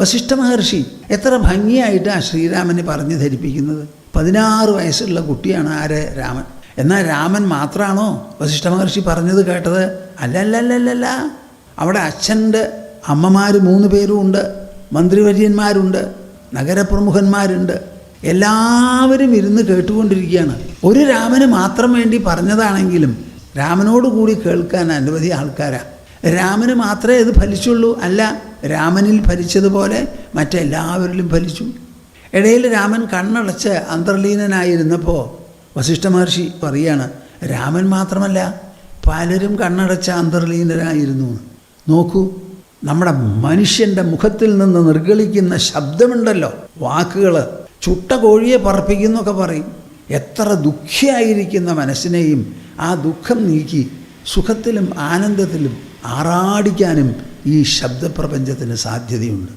വസിഷ്ഠ മഹർഷി എത്ര ഭംഗിയായിട്ടാണ് ശ്രീരാമനെ പറഞ്ഞു ധരിപ്പിക്കുന്നത്. 16 വയസ്സുള്ള കുട്ടിയാണ് ആര്? രാമൻ. എന്നാൽ രാമൻ മാത്രമാണോ വസിഷ്ഠ മഹർഷി പറഞ്ഞത് കേട്ടത്? അല്ലല്ലല്ലല്ല. അവിടെ അച്ഛൻ്റെ അമ്മമാർ 3 പേരും ഉണ്ട്, മന്ത്രിവര്യന്മാരുണ്ട്, നഗരപ്രമുഖന്മാരുണ്ട്. എല്ലാവരും ഇരുന്ന് കേട്ടുകൊണ്ടിരിക്കുകയാണ്. ഒരു രാമന് മാത്രം വേണ്ടി പറഞ്ഞതാണെങ്കിലും രാമനോട് കൂടി കേൾക്കാൻ അനവധി ആൾക്കാരാണ്. രാമന് മാത്രമേ ഇത് ഫലിച്ചുള്ളൂ? അല്ല, രാമനിൽ ഫലിച്ചതുപോലെ മറ്റെല്ലാവരിലും ഫലിച്ചു. ഇടയിൽ രാമൻ കണ്ണടച്ച് അന്തർലീനനായിരുന്നപ്പോൾ വസിഷ്ഠ മഹർഷി പറയാണ്, രാമൻ മാത്രമല്ല പലരും കണ്ണടച്ച അന്തർലീനരായിരുന്നു. നോക്കൂ, നമ്മുടെ മനുഷ്യൻ്റെ മുഖത്തിൽ നിന്ന് നിർഗളിക്കുന്ന ശബ്ദമുണ്ടല്ലോ, വാക്കുകൾ ചുട്ട കോഴിയെ പറപ്പിക്കുന്നൊക്കെ പറയും. എത്ര ദുഃഖിയായിരിക്കുന്ന മനസ്സിനെയും ആ ദുഃഖം നീക്കി സുഖത്തിലും ആനന്ദത്തിലും ആറാടിക്കാനും ഈ ശബ്ദപ്രപഞ്ചത്തിന് സാധ്യതയുണ്ട്.